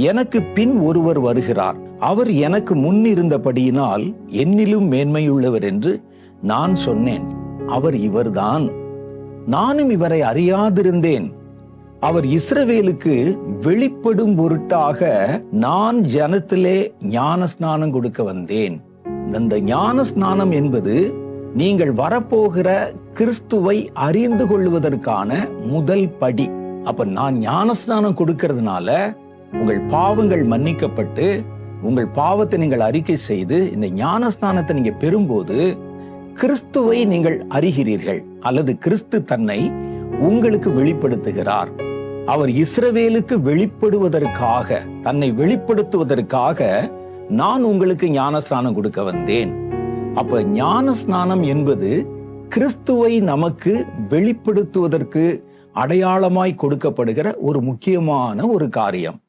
எனக்கு பின் ஒருவர் வருகிறார், அவர் எனக்கு முன் இருந்தபடியினால் என்னிலும் மேன்மையுள்ளவர் என்று நான் சொன்னேன். அவர் இவர்தான். நானும் இவரை அறியாதிருந்தேன். அவர் இஸ்ரவேலுக்கு வெளிப்படும் பொருட்டாக நான் ஜனத்திலே ஞான ஸ்நானம் கொடுக்க வந்தேன். இந்த ஞான ஸ்நானம் என்பது நீங்கள் வரப்போகிற கிறிஸ்துவை அறிந்து கொள்வதற்கான முதல் படி. அப்ப நான் ஞான ஸ்நானம் கொடுக்கிறதுனால உங்கள் பாவங்கள் மன்னிக்கப்பட்டு உங்கள் பாவத்தை நீங்கள் அறிக்கை செய்து இந்த ஞான ஸ்நானத்தை நீங்க பெறும்போது கிறிஸ்துவை நீங்கள் அறிகிறீர்கள், அல்லது கிறிஸ்து தன்னை உங்களுக்கு வெளிப்படுத்துகிறார். அவர் இஸ்ரவேலுக்கு வெளிப்படுவதற்காக, தன்னை வெளிப்படுத்துவதற்காக நான் உங்களுக்கு ஞானஸ்நானம் கொடுக்க வந்தேன். அப்ப ஞானஸ்நானம் என்பது கிறிஸ்துவை நமக்கு வெளிப்படுத்துவதற்கு அடையாளமாய் கொடுக்கப்படுகிற ஒரு முக்கியமான ஒரு காரியம்.